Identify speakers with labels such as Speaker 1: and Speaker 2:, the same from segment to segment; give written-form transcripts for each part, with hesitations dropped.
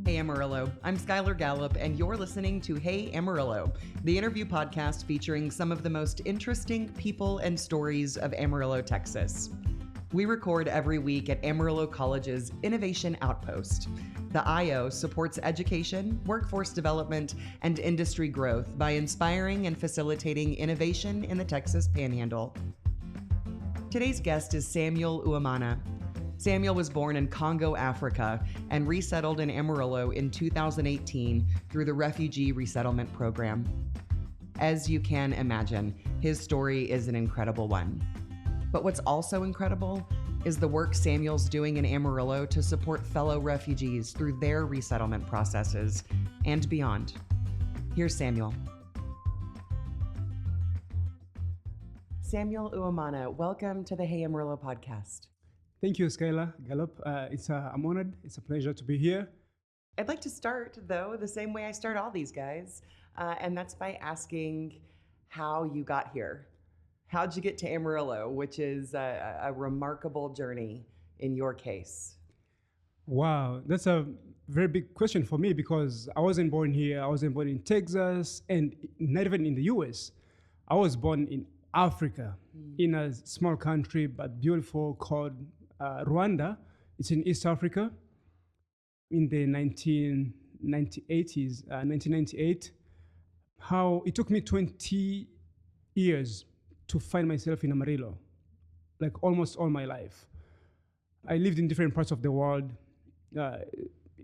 Speaker 1: Hey Amarillo, I'm Skylar Gallup, and you're listening to Hey Amarillo, the interview podcast featuring some of the most interesting people and stories of Amarillo, Texas. We record every week at Amarillo College's Innovation Outpost. The IO supports education, workforce development, and industry growth by inspiring and facilitating innovation in the Texas Panhandle. Today's guest is Samuel Uwimana. Samuel was born in Congo, Africa, and resettled in Amarillo in 2018 through the Refugee Resettlement Program. As you can imagine, his story is an incredible one. But what's also incredible is the work Samuel's doing in Amarillo to support fellow refugees through their resettlement processes and beyond. Here's Samuel. Samuel Uwimana, welcome to the Hey Amarillo podcast.
Speaker 2: Thank you, Skylar Gallup. I'm honored. It's a pleasure to be here.
Speaker 1: I'd like to start, though, the same way I start all these guys, and that's by asking how you got here. How'd you get to Amarillo, which is a remarkable journey in your case?
Speaker 2: Wow, that's a very big question for me because I wasn't born here. I wasn't born in Texas and not even in the US. I was born in Africa, in a small country but beautiful called Rwanda. It's in East Africa in the 1998. How it took me 20 years to find myself in Amarillo, like almost all my life. I lived in different parts of the world,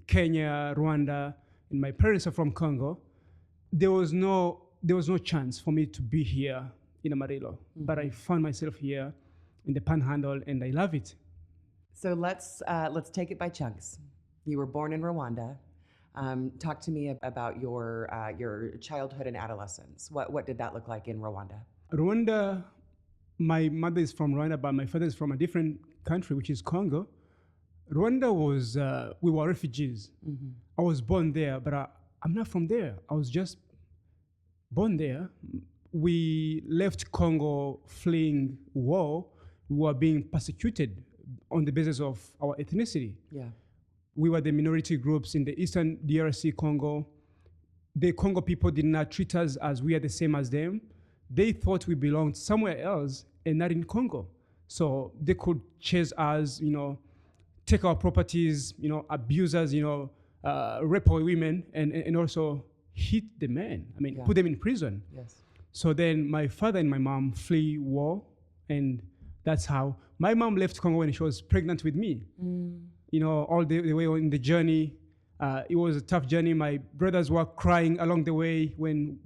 Speaker 2: Kenya, Rwanda, and my parents are from Congo. There was no chance for me to be here in Amarillo, but I found myself here in the Panhandle, and I love it.
Speaker 1: So let's take it by chunks. You were born in Rwanda. Talk to me about your childhood and adolescence. What did that look like in Rwanda?
Speaker 2: Rwanda, my mother is from Rwanda, but my father is from a different country, which is Congo. Rwanda was, we were refugees. Mm-hmm. I was born there, but I'm not from there. I was just born there. We left Congo fleeing war. We were being persecuted on the basis of our ethnicity. Yeah. We were the minority groups in the Eastern DRC Congo. The Congo people did not treat us as we are the same as them. They thought we belonged somewhere else and not in Congo. So they could chase us, take our properties, abuse us, rape our women, and also hit the men. Put them in prison. Yes. So then my father and my mom flee war, and that's how my mom left Congo when she was pregnant with me. All the way on the journey. It was a tough journey. My brothers were crying along the way when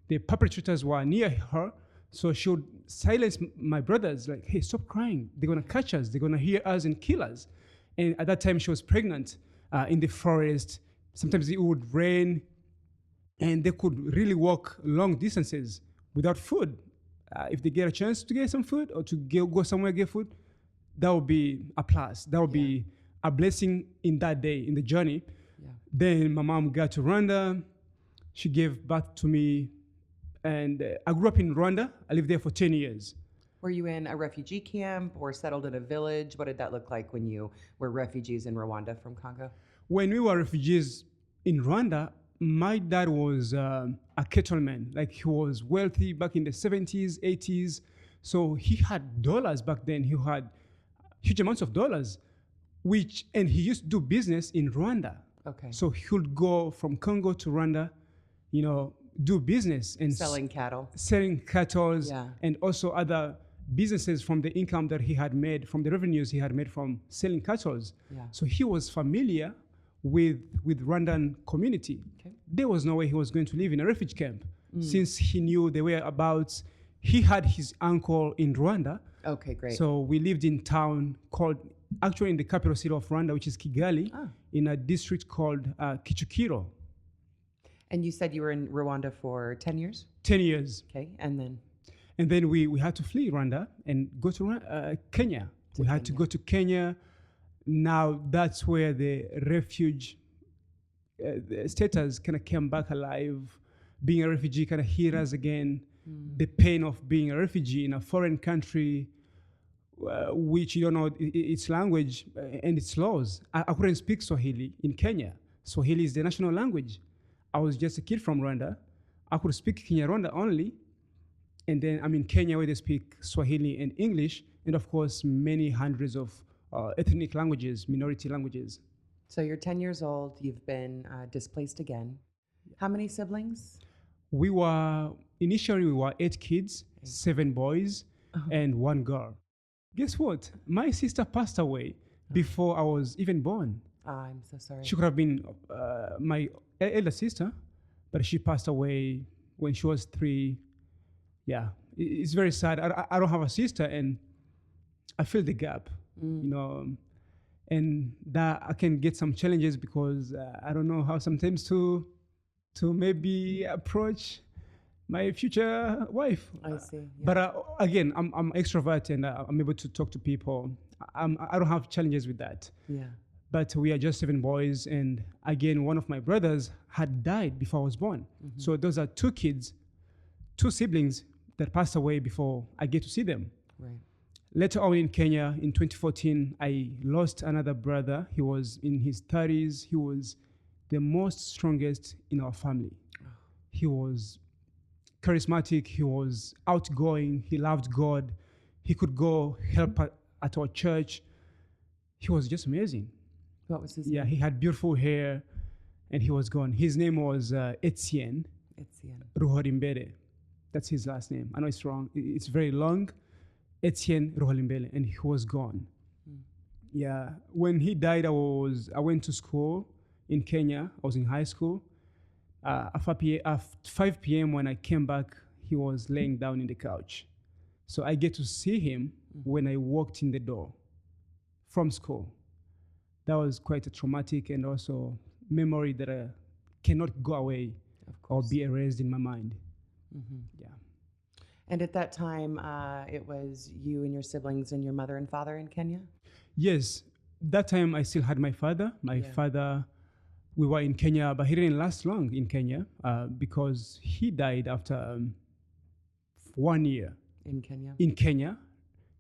Speaker 2: the perpetrators were near her. So she would silence my brothers, like, hey, stop crying. They're going to catch us. They're going to hear us and kill us. And at that time, she was pregnant in the forest. Sometimes it would rain, and they could really walk long distances without food. If they get a chance to get some food or to go somewhere get food, that would be a plus. That would be a blessing in that day, in the journey. Yeah. Then my mom got to Rwanda. She gave birth to me, and I grew up in Rwanda. I lived there for 10 years.
Speaker 1: Were you in a refugee camp or settled in a village? What did that look like when you were refugees in Rwanda from Congo?
Speaker 2: When we were refugees in Rwanda, my dad was a cattleman. Like, he was wealthy back in the 70s, 80s. So he had dollars back then. He had huge amounts of dollars, and he used to do business in Rwanda. Okay. So he would go from Congo to Rwanda, do business and
Speaker 1: selling cattle,
Speaker 2: and also other businesses from the income that he had made, from the revenues he had made from selling cattle. Yeah. So he was familiar with Rwandan community. Okay. There was no way he was going to live in a refugee camp since he knew the whereabouts. He had his uncle in Rwanda.
Speaker 1: Okay, great.
Speaker 2: So we lived in town actually in the capital city of Rwanda, which is Kigali, in a district called Kicukiro.
Speaker 1: And you said you were in Rwanda for 10 years?
Speaker 2: 10 years.
Speaker 1: Okay, and then?
Speaker 2: And then we had to flee Rwanda and go to Kenya. We had to go to Kenya. Now that's where the refuge status kind of came back alive. Being a refugee kind of hit us again. The pain of being a refugee in a foreign country which you don't know its language and its laws. I couldn't speak Swahili in Kenya. Swahili is the national language. I was just a kid from Rwanda. I could speak Kinyarwanda only. And then I'm in Kenya where they speak Swahili and English, and of course, many hundreds of ethnic languages, minority languages.
Speaker 1: So you're 10 years old, you've been displaced again. How many siblings?
Speaker 2: Initially we were 8 kids, 7 boys, and 1 girl. Guess what? My sister passed away before I was even born.
Speaker 1: I'm so sorry.
Speaker 2: She could have been my elder sister, but she passed away when she was 3. Yeah, it's very sad. I don't have a sister, and I feel the gap, and that I can get some challenges because I don't know how sometimes to maybe approach my future wife.
Speaker 1: I see. Yeah.
Speaker 2: But again, I'm extrovert and I'm able to talk to people. I don't have challenges with that.
Speaker 1: Yeah.
Speaker 2: But we are just 7 boys, and again, one of my brothers had died before I was born. Mm-hmm. So those are 2 siblings that passed away before I get to see them.
Speaker 1: Right.
Speaker 2: Later on in Kenya, in 2014, I lost another brother. He was in his 30s. He was the most strongest in our family. Oh. He was charismatic. He was outgoing. He loved God. He could go help at our church. He was just amazing.
Speaker 1: What was his name?
Speaker 2: Yeah, he had beautiful hair, and he was gone. His name was Etienne Ruhorimbele. That's his last name. I know it's wrong. It's very long. Etienne Ruhorimbele, and he was gone. Mm. Yeah, when he died, I went to school in Kenya. I was in high school. At 5 p.m. when I came back, he was laying down in the couch. So I get to see him when I walked in the door from school. That was quite a traumatic and also memory that cannot go away or be erased in my mind. Mm-hmm. Yeah.
Speaker 1: And at that time, it was you and your siblings and your mother and father in Kenya?
Speaker 2: Yes. That time I still had my father. My father, we were in Kenya, but he didn't last long in Kenya because he died after 1 year.
Speaker 1: In Kenya?
Speaker 2: In Kenya.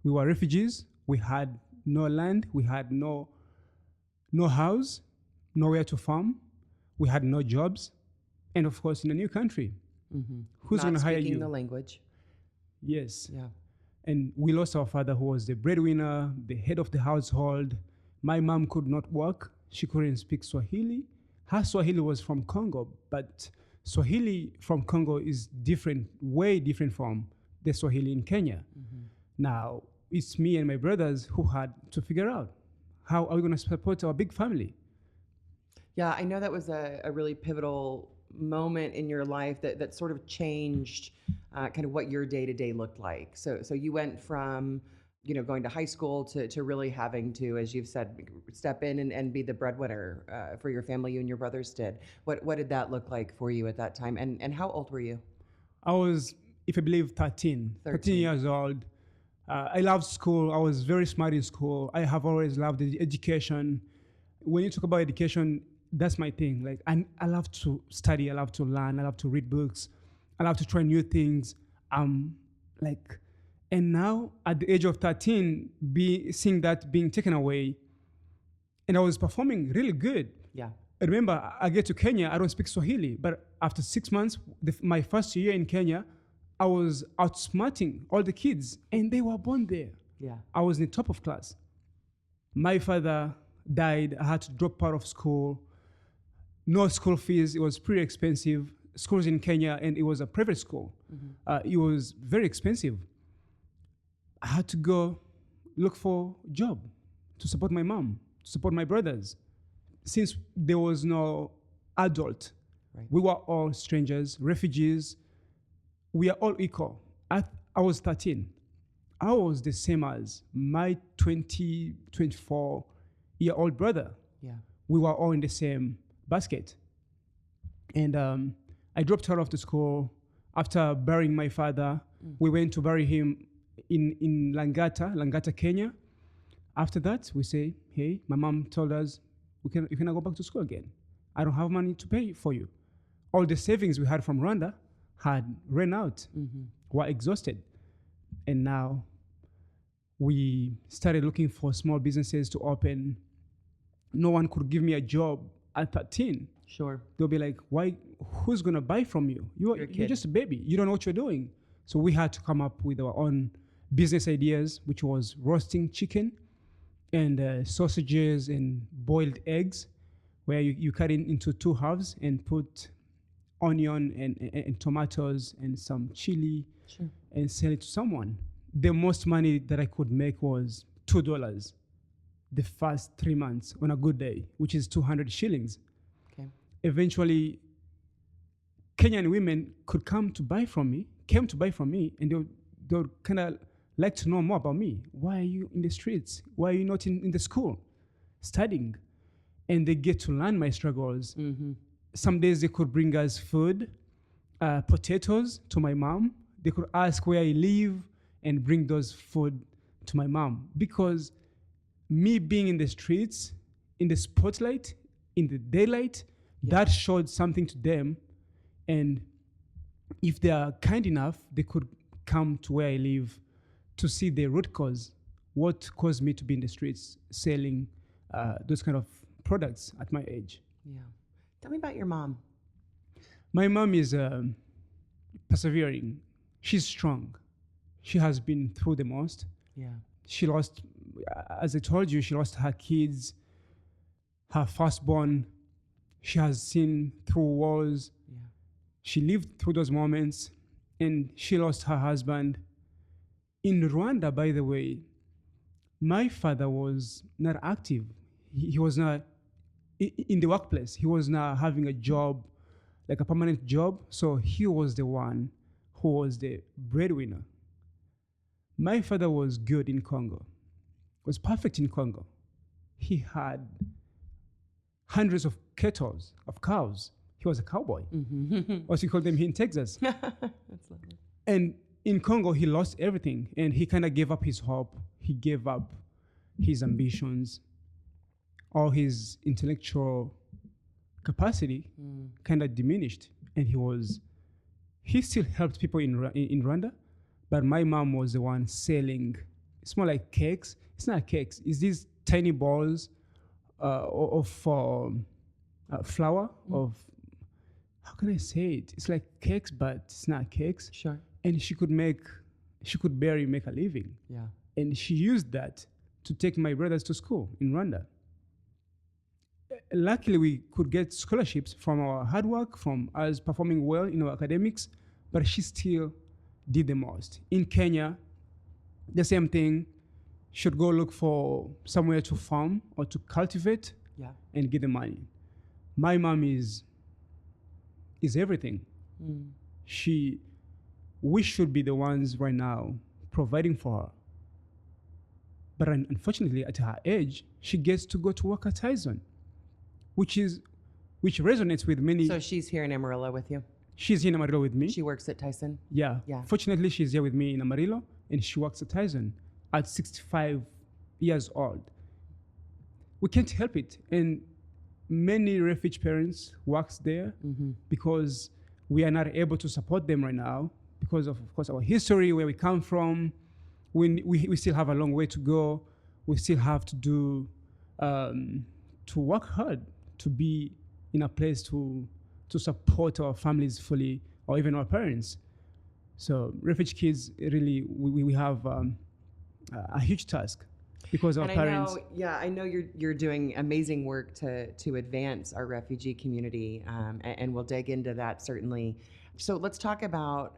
Speaker 2: We were refugees. We had no land. We had no house, nowhere to farm. We had no jobs. And of course, in a new country. Mm-hmm. Who's going to hire you?
Speaker 1: Not speaking the language.
Speaker 2: Yes.
Speaker 1: Yeah.
Speaker 2: And we lost our father, who was the breadwinner, the head of the household. My mom could not work. She couldn't speak Swahili. Her Swahili was from Congo, but Swahili from Congo is different, way different from the Swahili in Kenya. Mm-hmm. Now, it's me and my brothers who had to figure out how are we going to support our big family.
Speaker 1: Yeah, I know that was a really pivotal moment in your life that sort of changed kind of what your day-to-day looked like. So you went from, going to high school to really having to, as you've said, step in and be the breadwinner for your family. You and your brothers did. What did that look like for you at that time? And how old were you?
Speaker 2: I was, if I believe, 13 years old. I loved school. I was very smart in school. I have always loved education. When you talk about education, that's my thing. Like, I love to study. I love to learn. I love to read books. I love to try new things. And now at the age of 13, seeing that being taken away, and I was performing really good.
Speaker 1: Yeah.
Speaker 2: I remember I get to Kenya. I don't speak Swahili, but after 6 months, my first year in Kenya, I was outsmarting all the kids, and they were born there.
Speaker 1: Yeah.
Speaker 2: I was in the top of class. My father died. I had to drop out of school. No school fees. It was pretty expensive. Schools in Kenya, and it was a private school. Mm-hmm. It was very expensive. I had to go look for a job to support my mom, to support my brothers. Since there was no adult, right. We were all strangers, refugees. We are all equal. I was 13. I was the same as my 24-year-old brother.
Speaker 1: Yeah.
Speaker 2: We were all in the same basket. And I dropped out of the school. After burying my father, we went to bury him in Langata, Kenya. After that, we say, hey, my mom told us, you cannot go back to school again. I don't have money to pay for you. All the savings we had from Rwanda had ran out. Mm-hmm. We're exhausted. And now we started looking for small businesses to open. No one could give me a job at 13.
Speaker 1: Sure.
Speaker 2: They'll be like, "Why? Who's gonna buy from you? You're just a baby. You don't know what you're doing." So we had to come up with our own business ideas, which was roasting chicken and sausages and boiled eggs, where you cut it into two halves and put onion and tomatoes and some chili and sell it to someone. The most money that I could make was $2 the first 3 months on a good day, which is 200 shillings.
Speaker 1: Okay.
Speaker 2: Eventually, Kenyan women came to buy from me, and they would kind of like to know more about me. Why are you in the streets? Why are you not in the school studying? And they get to learn my struggles.
Speaker 1: Mm-hmm.
Speaker 2: Some days they could bring us food, potatoes to my mom. They could ask where I live and bring those food to my mom. Because me being in the streets, in the spotlight, in the daylight, that showed something to them. And if they are kind enough, they could come to where I live to see the root cause, what caused me to be in the streets selling those kind of products at my age.
Speaker 1: Yeah. Tell me about your mom.
Speaker 2: My mom is persevering. She's strong. She has been through the most.
Speaker 1: Yeah.
Speaker 2: She lost, as I told you, she lost her kids, her firstborn. She has seen through wars.
Speaker 1: Yeah.
Speaker 2: She lived through those moments, and she lost her husband. In Rwanda, by the way, my father was not active. He was not in the workplace. He was not having a job, like a permanent job. So he was the one who was the breadwinner. My father was good in Congo, was perfect in Congo. He had hundreds of kettles, of cows. He was a cowboy, as we call them here in Texas.
Speaker 1: That's lovely.
Speaker 2: And in Congo, he lost everything, and he kind of gave up his hope. He gave up his ambitions. All his intellectual capacity kind of diminished, and he still helped people in Rwanda, but my mom was the one selling. It's more like cakes. It's not cakes. It's these tiny balls of flour of, how can I say it? It's like cakes, but it's not cakes.
Speaker 1: Sure.
Speaker 2: And she could barely make a living.
Speaker 1: Yeah.
Speaker 2: And she used that to take my brothers to school in Rwanda. Luckily, we could get scholarships from our hard work, from us performing well in our academics, but she still did the most. In Kenya, the same thing. Should go look for somewhere to farm or to cultivate and get the money. My mom is everything. We should be the ones right now providing for her. But unfortunately, at her age, she gets to go to work at Tyson, which resonates with many.
Speaker 1: So she's here in Amarillo with you?
Speaker 2: She's here in Amarillo with me.
Speaker 1: She works at Tyson?
Speaker 2: Yeah. Fortunately, she's here with me in Amarillo, and she works at Tyson at 65 years old. We can't help it. And many refugee parents works there because we are not able to support them right now because of course, our history, where we come from. We still have a long way to go. We still have to do, to work hard, to be in a place to support our families fully, or even our parents. So refugee kids, really, we have a huge task because our parents.
Speaker 1: I know you're doing amazing work to advance our refugee community, and we'll dig into that certainly. So let's talk about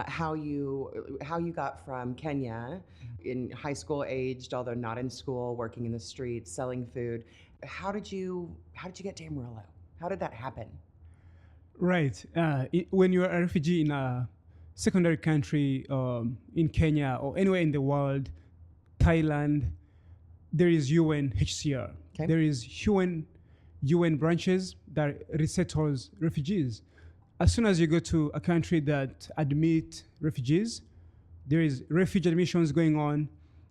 Speaker 1: how you got from Kenya in high school aged, although not in school, working in the streets, selling food. How did you get to Amarillo? How did that happen?
Speaker 2: Right. When you're a refugee in a secondary country, in Kenya or anywhere in the world, Thailand, there is UNHCR. Okay. There is UN branches that resettles refugees. As soon as you go to a country that admit refugees, there is refugee admissions going on.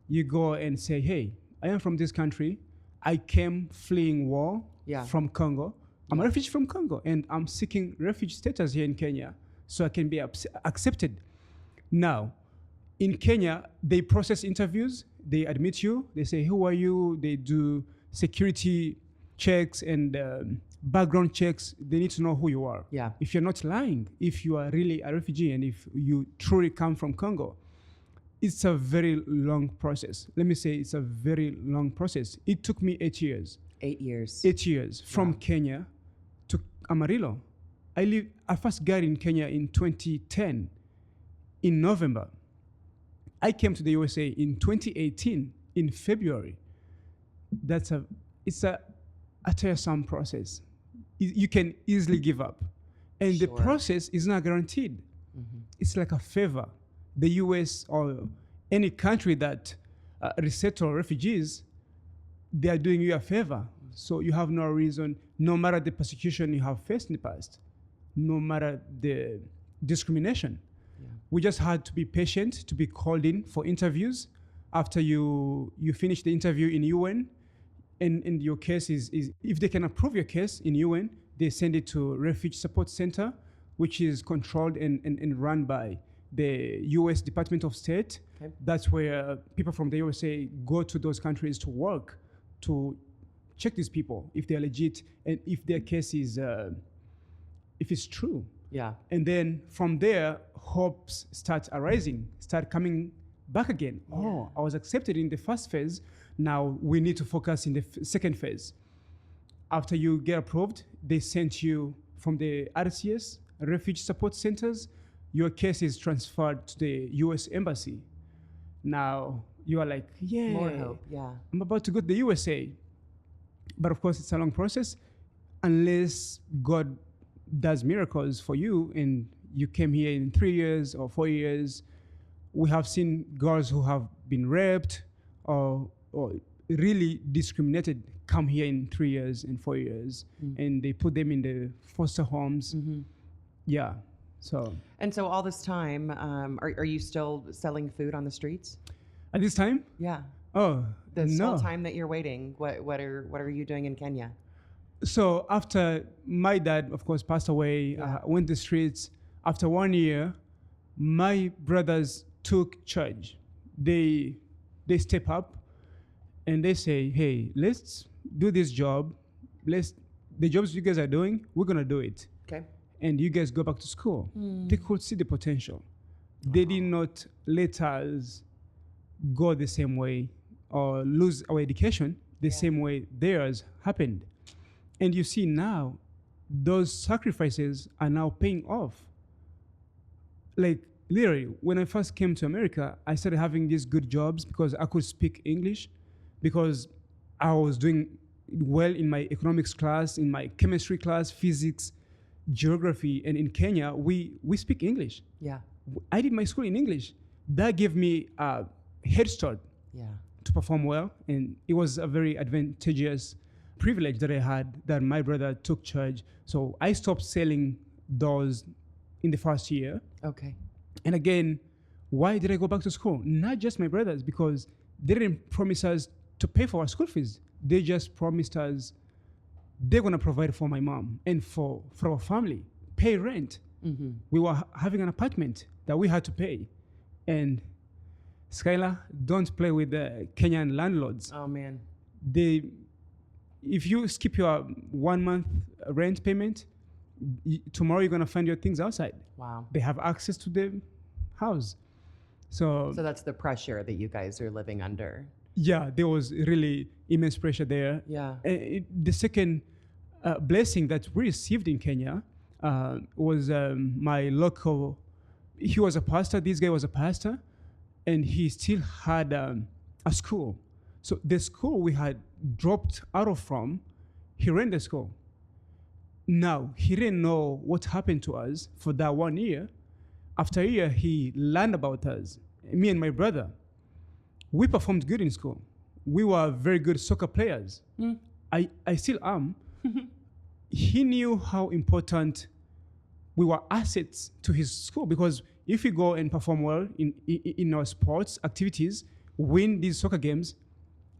Speaker 2: You go and say, hey, I am from this country. I came fleeing war from Congo. I'm a refugee from Congo, and I'm seeking refugee status here in Kenya so I can be accepted. Now, in Kenya, they process interviews, They admit you. They say, who are you? They do security checks and background checks. They need to know who you are.
Speaker 1: Yeah.
Speaker 2: If you're not lying, if you are really a refugee and if you truly come from Congo, it's a very long process. Let me say it's a very long process. It took me 8 years.
Speaker 1: 8 years.
Speaker 2: 8 years from Kenya to Amarillo. I first got in Kenya in 2010 in November. I came to the USA in 2018 in February. It's a tiresome process. You can easily give up. And the process is not guaranteed. Mm-hmm. It's like a favor. The US or any country that resettle refugees, they are doing you a favor. So you have no reason, no matter the persecution you have faced in the past, no matter the discrimination. Yeah. We just had to be patient, to be called in for interviews. After you finish the interview in UN, and your case is if they can approve your case in UN, they send it to Refugee Support Center, which is controlled and run by the US Department of State. Okay. That's where people from the USA go to those countries to work, to check these people, if they're legit, and if their case is, if it's true.
Speaker 1: Yeah. And
Speaker 2: then from there, hopes start arising, start coming back again. Yeah. Oh, I was accepted in the first phase. Now we need to focus in the second phase. After you get approved, they sent you from the RCS, Refugee Support Centers. Your case is transferred to the US Embassy. Now you are like, yeah,
Speaker 1: more hope, yeah.
Speaker 2: I'm about to go to the USA. But of course, it's a long process. Unless God does miracles for you and you came here in 3 years or 4 years. We have seen girls who have been raped or really discriminated come here in 3 years and 4 years, and they put them in the foster homes. Mm-hmm. Yeah. So
Speaker 1: all this time, are you still selling food on the streets?
Speaker 2: At this time?
Speaker 1: Yeah.
Speaker 2: Oh,
Speaker 1: this
Speaker 2: no.
Speaker 1: whole time that you're waiting, what are you doing in Kenya?
Speaker 2: So after my dad, of course, passed away, went to the streets. After 1 year, my brothers took charge. They step up and they say, hey, let's do this job. The jobs you guys are doing, we're gonna do it.
Speaker 1: Okay.
Speaker 2: And you guys go back to school. They could see the potential. They did not let us go the same way or lose our education the same way theirs happened. And you see now, those sacrifices are now paying off. Like literally, when I first came to America, I started having these good jobs because I could speak English, because I was doing well in my economics class, in my chemistry class, physics, geography. And in Kenya, we speak English.
Speaker 1: Yeah.
Speaker 2: I did my school in English. That gave me a head start to perform well. And it was a very advantageous privilege that I had, that my brother took charge. So I stopped selling those in the first year.
Speaker 1: Okay.
Speaker 2: And again, why did I go back to school? Not just my brothers, because they didn't promise us to pay for our school fees. They just promised us they're going to provide for my mom and for our family, pay rent. Mm-hmm. We were having an apartment that we had to pay. And Skylar, don't play with the Kenyan landlords.
Speaker 1: Oh, man.
Speaker 2: If you skip your 1 month rent payment, tomorrow you're going to find your things outside.
Speaker 1: Wow. They
Speaker 2: have access to the house. So
Speaker 1: that's the pressure that you guys are living under.
Speaker 2: Yeah, there was really immense pressure there.
Speaker 1: Yeah.
Speaker 2: The second blessing that we received in Kenya was my local, he was a pastor, this guy was a pastor, and he still had a school. So the school we had dropped out of from, he ran the school. Now, he didn't know what happened to us for that 1 year. After a year, he learned about us, me and my brother. We performed good in school. We were very good soccer players. I still am. He knew how important we were assets to his school, because if we go and perform well in our sports activities, win these soccer games,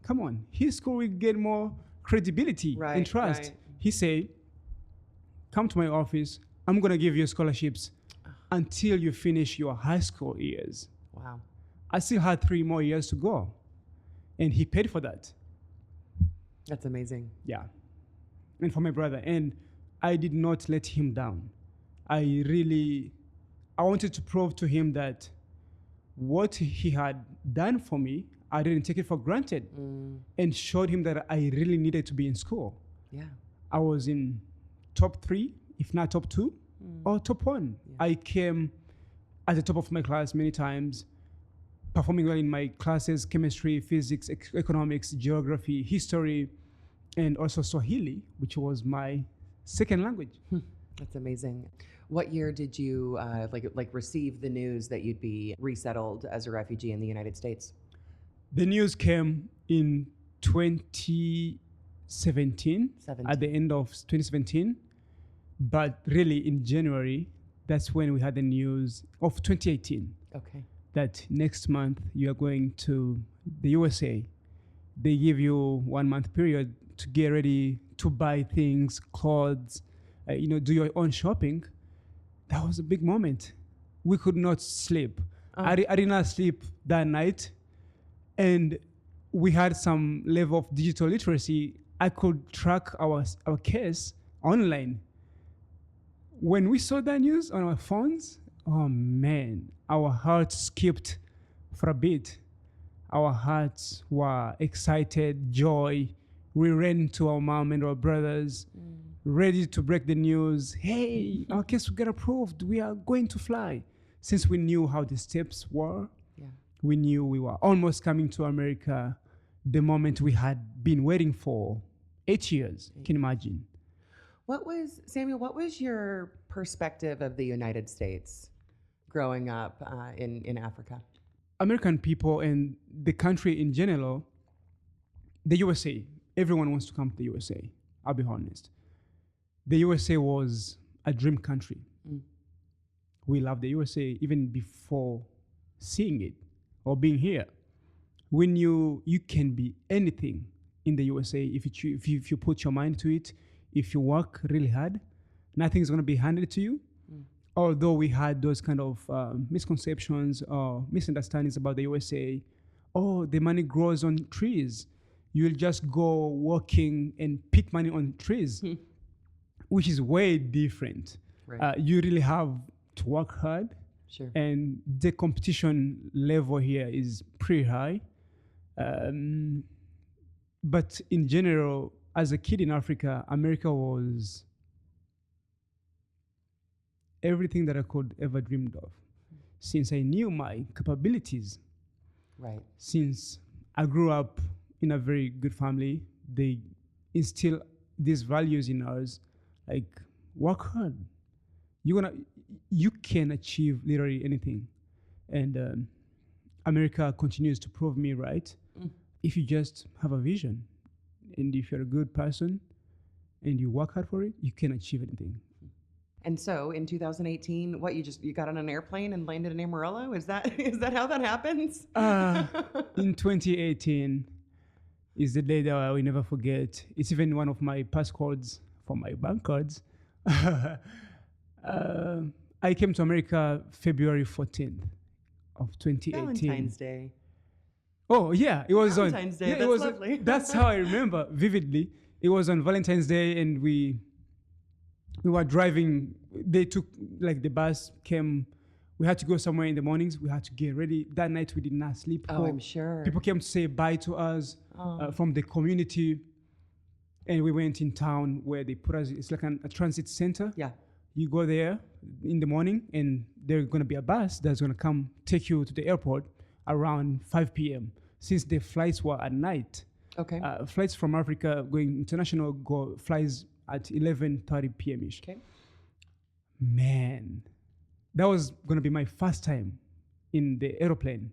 Speaker 2: come on, his school will get more credibility and trust. Right. He said, come to my office, I'm gonna give you scholarships until you finish your high school years.
Speaker 1: Wow.
Speaker 2: I still had 3 more years to go. and he paid for that.
Speaker 1: That's amazing.
Speaker 2: Yeah. And for my brother. And I did not let him down. I wanted to prove to him that what he had done for me, I didn't take it for granted, and showed him that I really needed to be in school.
Speaker 1: Yeah.
Speaker 2: I was in top 3, if not top 2, or top 1. Yeah. I came at the top of my class many times, performing well in my classes, chemistry, physics, economics, geography, history, and also Swahili, which was my second language.
Speaker 1: That's amazing. What year did you receive the news that you'd be resettled as a refugee in the United States?
Speaker 2: The news came in 2017, at the end of 2017. But really in January, that's when we had the news of 2018.
Speaker 1: Okay.
Speaker 2: That next month you are going to the USA. They give you 1 month period to get ready to buy things, clothes, do your own shopping. That was a big moment. We could not sleep. I did not sleep that night. And we had some level of digital literacy. I could track our case online. When we saw that news on our phones, oh man, our hearts skipped for a bit. Our hearts were excited, joy. We ran to our mom and our brothers, ready to break the news. Hey, our case will get approved. We are going to fly. Since we knew how the steps were, we knew we were almost coming to America, the moment we had been waiting for 8 years. Can you imagine?
Speaker 1: Samuel, what was your perspective of the United States growing up in Africa?
Speaker 2: American people and the country in general, the USA, everyone wants to come to the USA. I'll be honest. The USA was a dream country. We loved the USA even before seeing it or being here. We knew you can be anything in the USA if you put your mind to it. If you work really hard, nothing's going to be handed to you. Although we had those kind of misconceptions or misunderstandings about the USA. Oh, the money grows on trees. You'll just go walking and pick money on trees, which is way different. Right. You really have to work hard.
Speaker 1: Sure.
Speaker 2: And the competition level here is pretty high. But in general, as a kid in Africa, America was everything that I could ever dreamed of. Since I knew my capabilities,
Speaker 1: right? Since
Speaker 2: I grew up in a very good family, they instill these values in us, like work hard. You can achieve literally anything, and America continues to prove me right. If you just have a vision, and if you're a good person, and you work hard for it, you can achieve anything.
Speaker 1: And so, in 2018, you got on an airplane and landed in Amarillo? Is that how that happens?
Speaker 2: In 2018 is the day that I will never forget. It's even one of my passcodes for my bank cards. I came to America February 14th of 2018.
Speaker 1: Valentine's Day.
Speaker 2: Oh yeah, it was
Speaker 1: Valentine's Day. That's lovely.
Speaker 2: That's how I remember vividly. It was on Valentine's Day, and we were driving. They took the bus came. We had to go somewhere in the mornings. We had to get ready. That night we did not sleep.
Speaker 1: Oh, I'm sure.
Speaker 2: People came to say bye to us from the community, and we went in town where they put us. It's like a transit center.
Speaker 1: Yeah.
Speaker 2: You go there in the morning, and there's going to be a bus that's going to come take you to the airport around 5 p.m. Since the flights were at night.
Speaker 1: Okay.
Speaker 2: Flights from Africa going international flies at 11:30 p.m.-ish.
Speaker 1: Okay.
Speaker 2: Man, that was going to be my first time in the airplane.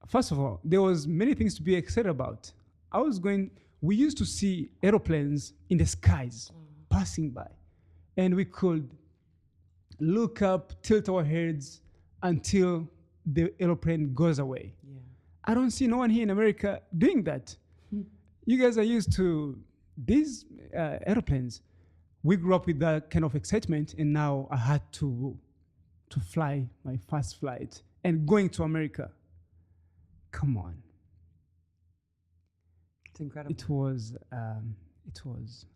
Speaker 2: First of all, there was many things to be excited about. We used to see airplanes in the skies passing by, and we could look up, tilt our heads until the airplane goes away. Yeah. I don't see no one here in America doing that. You guys are used to these airplanes. We grew up with that kind of excitement, and now I had to fly my first flight and going to America. Come on.
Speaker 1: It's incredible.
Speaker 2: It was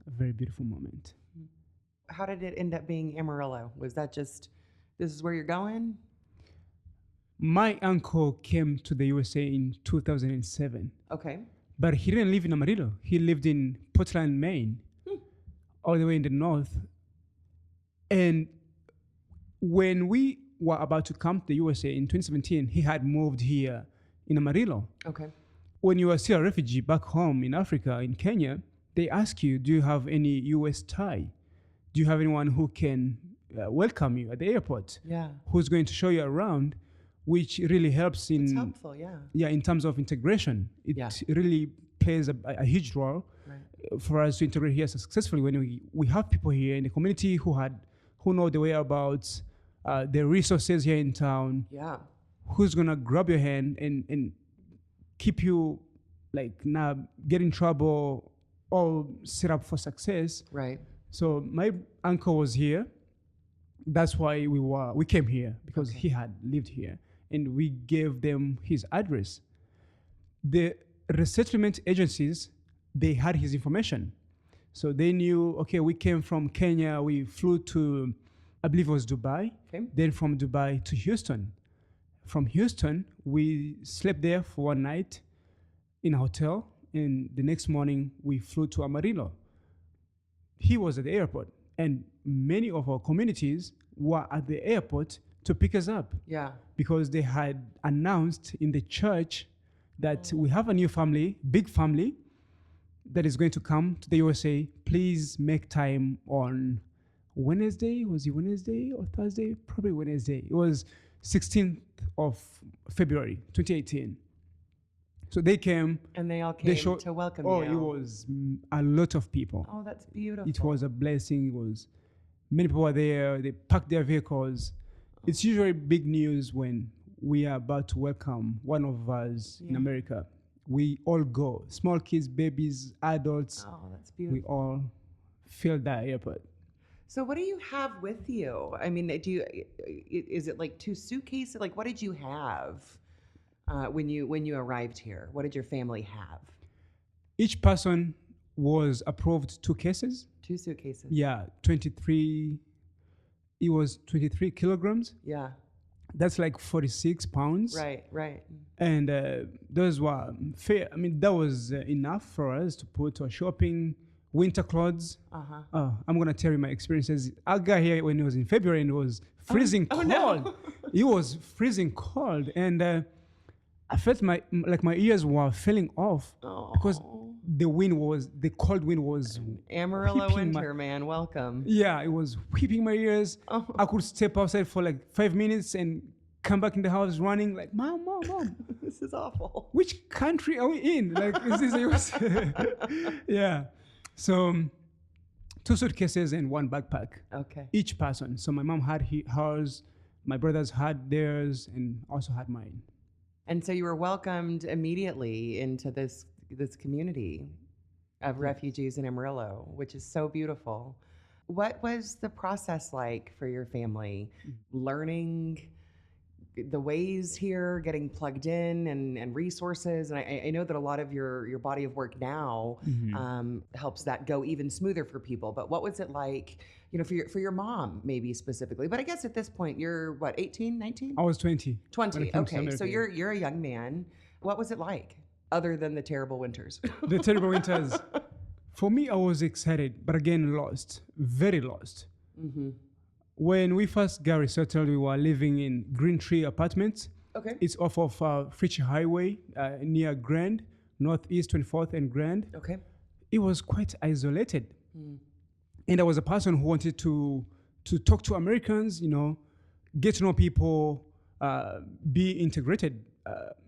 Speaker 2: a very beautiful moment.
Speaker 1: How did it end up being Amarillo? Was that just, this is where you're going?
Speaker 2: My uncle came to the USA in 2007,
Speaker 1: Okay.
Speaker 2: but he didn't live in Amarillo. He lived in Portland, Maine, all the way in the north. And when we were about to come to the USA in 2017, he had moved here in Amarillo.
Speaker 1: Okay.
Speaker 2: When you are still a refugee back home in Africa, in Kenya, they ask you, do you have any US tie? Do you have anyone who can welcome you at the airport?
Speaker 1: Yeah.
Speaker 2: Who's going to show you around, which really helps in...
Speaker 1: It's helpful, yeah.
Speaker 2: Yeah, in terms of integration. It really plays a huge role for us to integrate here successfully when we have people here in the community who know the whereabouts, the resources here in town.
Speaker 1: Yeah.
Speaker 2: Who's gonna grab your hand and keep you like not get in trouble or set up for success.
Speaker 1: Right.
Speaker 2: So my uncle was here. That's why we came here, because he had lived here, and we gave them his address. The resettlement agencies, they had his information. So they knew, okay, we came from Kenya, we flew to, I believe it was Dubai, then from Dubai to Houston. From Houston, we slept there for one night in a hotel, and the next morning we flew to Amarillo. He was at the airport, and many of our communities were at the airport to pick us up. Yeah. Because they had announced in the church that we have a new family, big family, that is going to come to the USA. Please make time on Wednesday. Was it Wednesday or Thursday? Probably Wednesday. It was 16th of February, 2018. So they came.
Speaker 1: And they all came to welcome you.
Speaker 2: Oh, it was a lot of people.
Speaker 1: Oh, that's beautiful.
Speaker 2: It was a blessing. It was many people were there. They packed their vehicles. It's usually big news when we are about to welcome one of us in America. We all go. Small kids, babies, adults.
Speaker 1: Oh, that's beautiful.
Speaker 2: We all fill that airport.
Speaker 1: So what do you have with you? I mean, is it like 2 suitcases? Like, what did you have when you arrived here? What did your family have?
Speaker 2: Each person was approved 2 cases.
Speaker 1: 2 suitcases.
Speaker 2: Yeah, 23. It was 23 kilograms. Yeah. That's like 46 pounds.
Speaker 1: Right, right.
Speaker 2: And those were fair. I mean, that was enough for us to put to our shopping, winter clothes. I'm going to tell you my experiences. I got here when it was in February and it was freezing cold. No. It was freezing cold. And I felt my ears were falling off because the cold wind was
Speaker 1: Amarillo winter, man, welcome.
Speaker 2: Yeah, it was whipping my ears. I could step outside for like 5 minutes and come back in the house running like, Mom.
Speaker 1: This is awful.
Speaker 2: Which country are we in? Like, is this US? Yeah. So 2 suitcases and 1 backpack. Okay. Each person. So my mom had hers, my brothers had theirs, and also had mine.
Speaker 1: And so you were welcomed immediately into this community of refugees in Amarillo, which is so beautiful. What was the process like for your family, learning the ways here, getting plugged in and resources? And I know that a lot of your body of work now helps that go even smoother for people. But what was it like, for your mom maybe specifically? But I guess at this point you're what, 18, 19?
Speaker 2: I was 20.
Speaker 1: 20. Okay, so you're a young man. What was it like, other than the terrible winters?
Speaker 2: The terrible winters. For me, I was excited, but again, lost, very lost. Mm-hmm. When we first got resettled, we were living in Green Tree Apartments. Okay. It's off of Fritchie Highway near Grand, Northeast 24th and Grand. Okay. It was quite isolated. And I was a person who wanted to talk to Americans, get to know people, be integrated,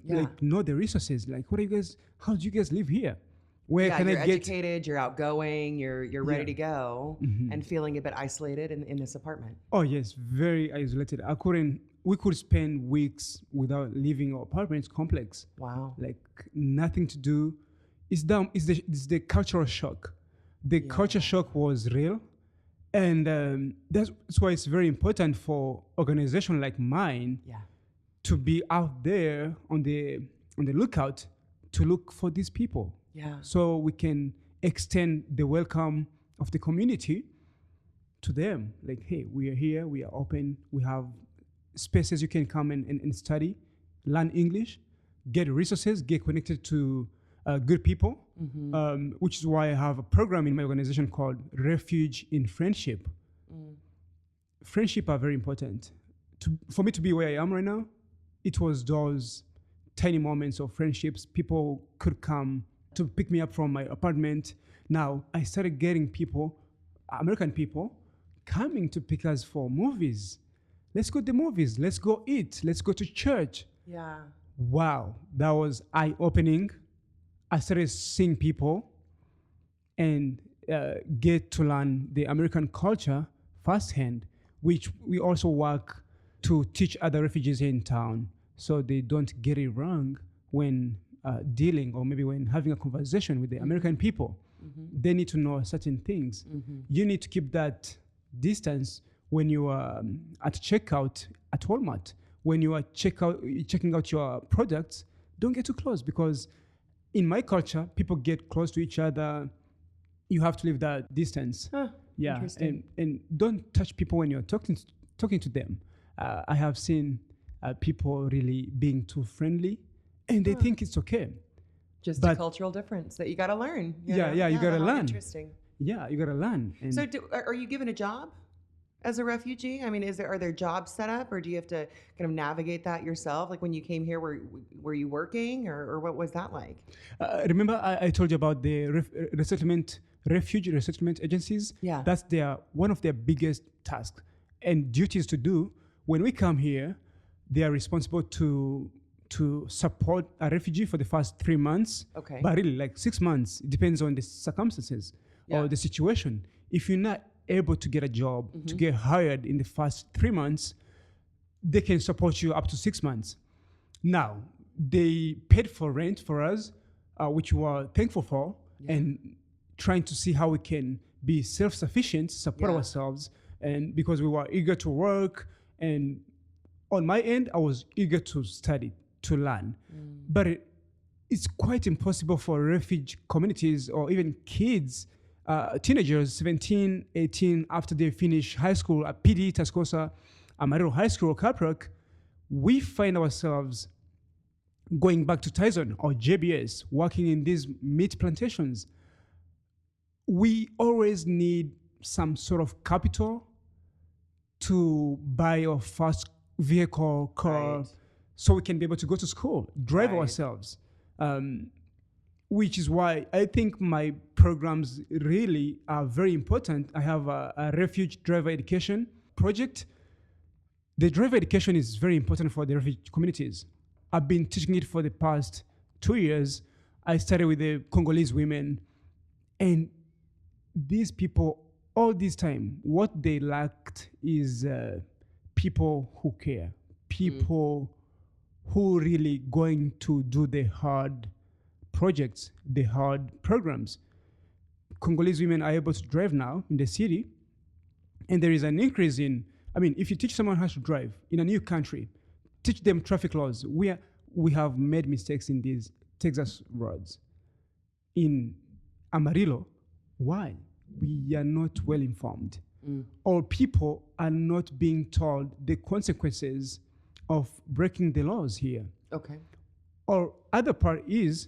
Speaker 2: like know the resources. Like, how do you guys live here? Where can I get? You're
Speaker 1: educated, you're outgoing, you're ready to go, and feeling a bit isolated in this apartment.
Speaker 2: Oh yes, very isolated. We could spend weeks without leaving our apartment complex. Wow. Like nothing to do. It's the cultural shock. The culture shock was real. And that's why it's very important for organization like mine to be out there on the lookout to look for these people.
Speaker 1: Yeah.
Speaker 2: So we can extend the welcome of the community to them. Like, hey, we are here, we are open, we have spaces you can come and study, learn English, get resources, get connected to good people, which is why I have a program in my organization called Refuge in Friendship. Friendship are very important. For me to be where I am right now, it was those tiny moments of friendships. People could come to pick me up from my apartment. Now, I started getting people, American people, coming to pick us for movies. Let's go to the movies. Let's go eat. Let's go to church.
Speaker 1: Yeah.
Speaker 2: Wow, that was eye-opening. I started seeing people and get to learn the American culture firsthand, which we also work to teach other refugees in town so they don't get it wrong when dealing or maybe when having a conversation with the American people. They need to know certain things. You need to keep that distance when you are at checkout at Walmart. When you are checking out your products, don't get too close, because in my culture, people get close to each other. You have to leave that distance. Yeah, and don't touch people when you're talking to them. I have seen people really being too friendly, and they think it's okay.
Speaker 1: Just a cultural difference that you got to learn.
Speaker 2: You got to learn.
Speaker 1: Interesting.
Speaker 2: Yeah, you got to learn. And
Speaker 1: so, are you given a job as a refugee? I mean, are there jobs set up, or do you have to kind of navigate that yourself? Like when you came here, were you working, or what was that like?
Speaker 2: Remember, I told you about the refugee resettlement agencies.
Speaker 1: Yeah,
Speaker 2: that's one of their biggest tasks and duties to do. When we come here, they are responsible to support a refugee for the first 3 months.
Speaker 1: Okay.
Speaker 2: But really, like 6 months, it depends on the circumstances or the situation. If you're not able to get a job, to get hired in the first 3 months, they can support you up to 6 months. Now, they paid for rent for us, which we are thankful for, and trying to see how we can be self-sufficient, support ourselves, and because we were eager to work. And on my end, I was eager to study, to learn. But it's quite impossible for refugee communities or even kids, teenagers, 17, 18, after they finish high school at PD, Tascosa, Amarillo High School, or Caprock, we find ourselves going back to Tyson or JBS, working in these meat plantations. We always need some sort of capital to buy our first vehicle, car, so we can be able to go to school, drive ourselves. Which is why I think my programs really are very important. I have a refuge driver education project. The driver education is very important for the refugee communities. I've been teaching it for the past 2 years. I started with the Congolese women, and these people, all this time, what they lacked is people who care, people who really going to do the hard projects, the hard programs. Congolese women are able to drive now in the city, and there is an increase in, if you teach someone how to drive in a new country, teach them traffic laws. We have made mistakes in these Texas roads. In Amarillo, why? We are not well informed. Or people are not being told the consequences of breaking the laws here.
Speaker 1: Okay.
Speaker 2: Or other part is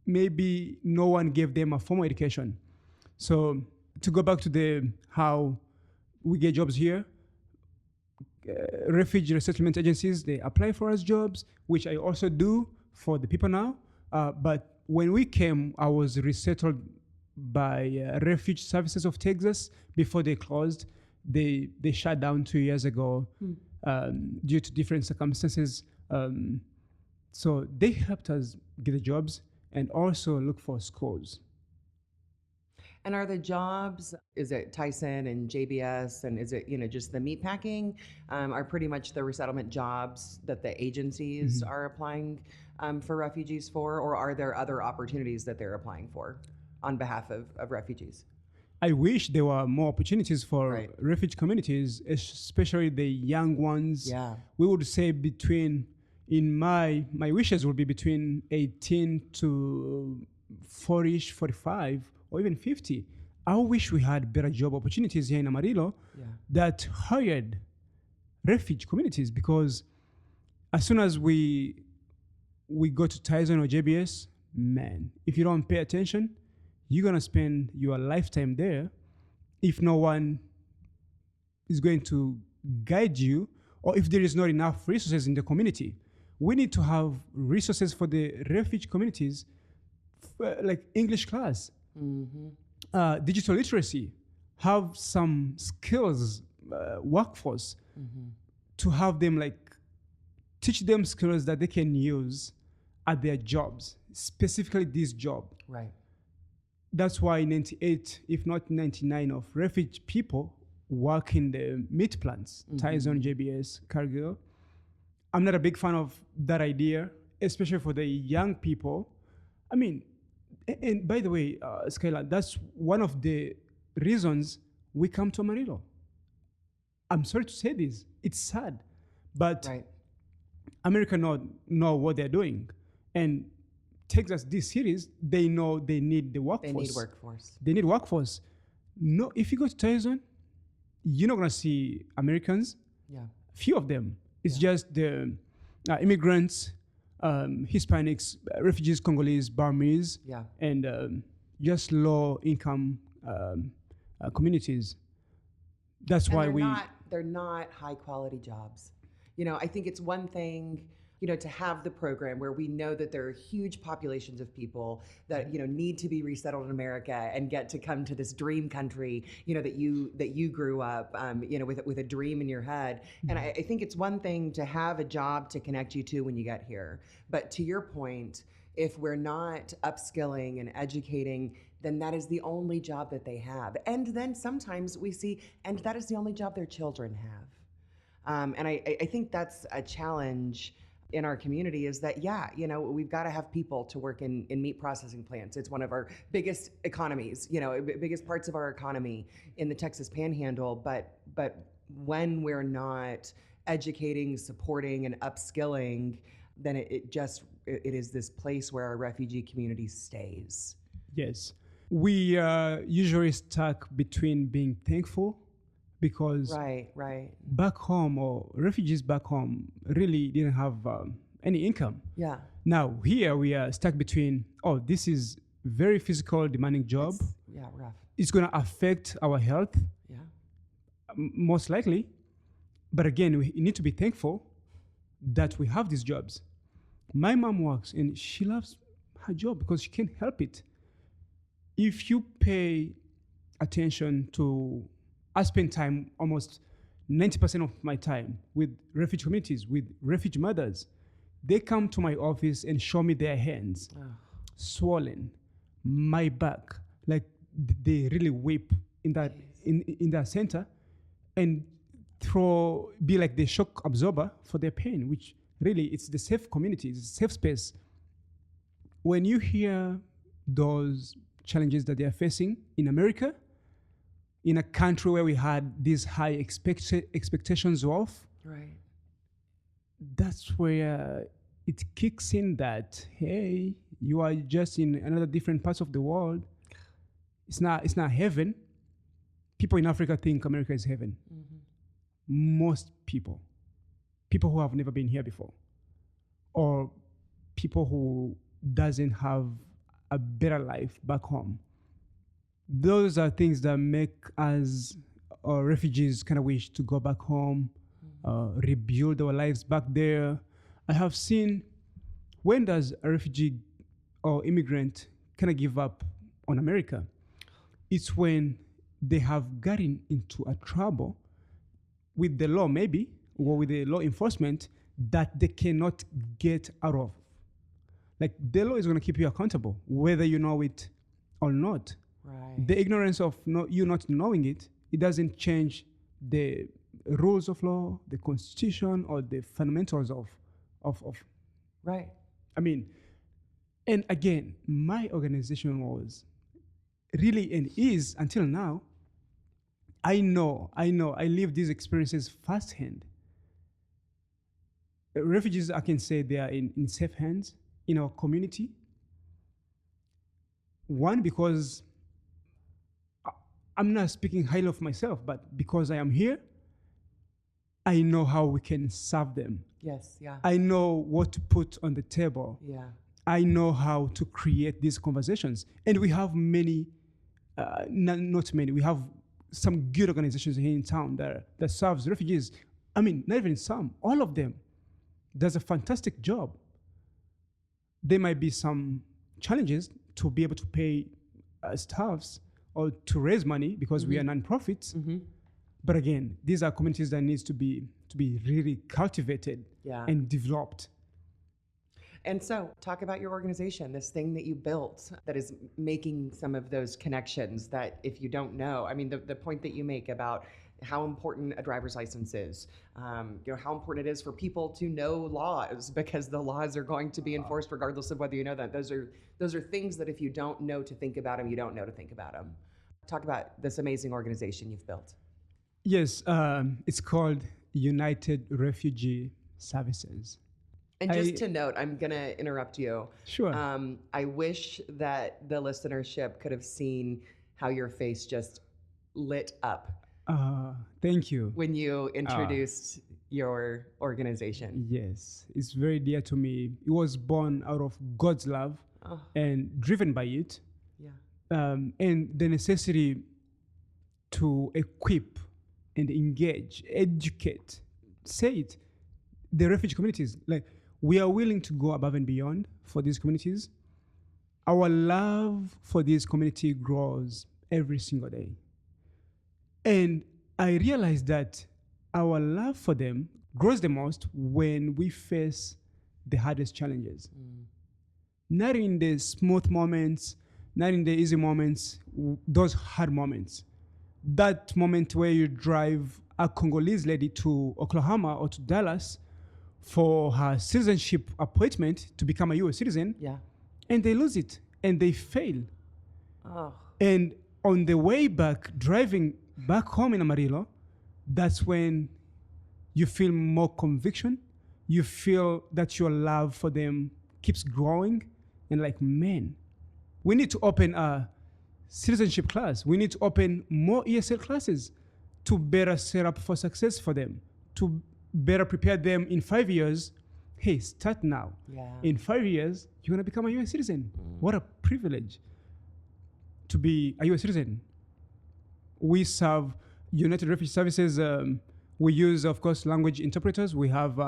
Speaker 2: maybe no one gave them a formal education. So to go back to how we get jobs here, refugee resettlement agencies, they apply for us jobs, which I also do for the people now. But when we came, I was resettled by Refugee Services of Texas before they closed. They shut down 2 years ago due to different circumstances. So they helped us get the jobs and also look for schools.
Speaker 1: And are the jobs, is it Tyson and JBS, and is it just the meat packing, are pretty much the resettlement jobs that the agencies are applying for refugees for, or are there other opportunities that they're applying for on behalf of refugees?
Speaker 2: I wish there were more opportunities for refugee communities, especially the young ones.
Speaker 1: Yeah.
Speaker 2: We would say between In my wishes would be between 18 to 40, 45, or even 50. I wish we had better job opportunities here in Amarillo that hired refugee communities, because as soon as we go to Tyson or JBS, man, if you don't pay attention, you're gonna spend your lifetime there if no one is going to guide you, or if there is not enough resources in the community. We need to have resources for the refugee communities, like English class, digital literacy, have some skills, workforce, to have them like teach them skills that they can use at their jobs, specifically this job.
Speaker 1: Right.
Speaker 2: That's why 98, if not 99, of refugee people work in the meat plants, Tyson, JBS, Cargill. I'm not a big fan of that idea, especially for the young people. I mean, and by the way, Skylar, that's one of the reasons we come to Amarillo. I'm sorry to say this, it's sad, but America know what they're doing. And Texas, this series, they know they need the workforce. They need workforce. No, if you go to Tyson, you're not gonna see Americans. Few of them. It's just the immigrants, Hispanics, refugees, Congolese, Burmese, and just low-income communities. That's why
Speaker 1: they're not high-quality jobs. I think it's one thing, to have the program where we know that there are huge populations of people that, need to be resettled in America and get to come to this dream country, that you grew up, with a dream in your head. And I think it's one thing to have a job to connect you to when you get here. But to your point, if we're not upskilling and educating, then that is the only job that they have. And then sometimes we see, and that is the only job their children have. And I think that's a challenge in our community, is that, we've got to have people to work in meat processing plants. It's one of our biggest economies, biggest parts of our economy in the Texas Panhandle. But when we're not educating, supporting, and upskilling, then it is this place where our refugee community stays.
Speaker 2: Yes. We are usually stuck between being thankful, because back home, or refugees back home, really didn't have any income. Now here we are stuck between, this is very physical, demanding job.
Speaker 1: Rough.
Speaker 2: It's going to affect our health. Most likely. But again, we need to be thankful that we have these jobs. My mom works and she loves her job because she can't help it. If you pay attention to, I spend time, almost 90% of my time, with refugee communities, with refugee mothers. They come to my office and show me their hands, swollen, my back, like they really weep in that center, and be like the shock absorber for their pain, which really it's the safe community, it's a safe space. When you hear those challenges that they are facing in America, in a country where we had these high expectations of, that's where it kicks in that, hey, you are just in another different parts of the world. It's not heaven. People in Africa think America is heaven. Most people who have never been here before, or people who doesn't have a better life back home. Those are things that make us refugees kind of wish to go back home, rebuild our lives back there. I have seen, when does a refugee or immigrant kind of give up on America? It's when they have gotten into a trouble with the law, maybe, or with the law enforcement that they cannot get out of. Like, the law is going to keep you accountable, whether you know it or not. The ignorance of you not knowing it doesn't change the rules of law, the Constitution, or the fundamentals of. I mean, and again, my organization was really, and is until now, I know, I live these experiences firsthand. refugees, I can say they are in safe hands in our community. One, because I'm not speaking highly of myself, but because I am here, I know how we can serve them.
Speaker 1: Yes, yeah.
Speaker 2: I know what to put on the table.
Speaker 1: Yeah.
Speaker 2: I know how to create these conversations. And we have many, not many, we have some good organizations here in town that serves refugees. I mean, not even some, all of them does a fantastic job. There might be some challenges to be able to pay staffs or to raise money because we are nonprofits. But again, these are communities that needs to be really cultivated and developed.
Speaker 1: And so, talk about your organization, this thing that you built that is making some of those connections that if you don't know, I mean, the point that you make about how important a driver's license is, how important it is for people to know laws because the laws are going to be enforced regardless of whether you know that. Those are things that if you don't know to think about them, you don't know to think about them. Talk about this amazing organization you've built.
Speaker 2: Yes, it's called United Refugee Services.
Speaker 1: And just to note, I'm going to interrupt you.
Speaker 2: Sure.
Speaker 1: I wish that the listenership could have seen how your face just lit up.
Speaker 2: Thank you.
Speaker 1: When you introduced your organization.
Speaker 2: Yes, it's very dear to me. It was born out of God's love and driven by it. Yeah. And the necessity to equip and engage, educate, say it, the refugee communities. Like, we are willing to go above and beyond for these communities. Our love for this community grows every single day. And I realized that our love for them grows the most when we face the hardest challenges. Not in the smooth moments, not in the easy moments, those hard moments. That moment where you drive a Congolese lady to Oklahoma or to Dallas for her citizenship appointment to become a US citizen, and they lose it, and they fail. And on the way back, driving back home in Amarillo, that's when you feel more conviction. You feel that your love for them keeps growing, and like, man, we need to open a citizenship class. We need to open more ESL classes to better set up for success for them, to better prepare them in 5 years. Hey, start now. In 5 years, you're going to become a US citizen. What a privilege to be a US citizen. We serve United Refugee Services. We use, of course, language interpreters. We have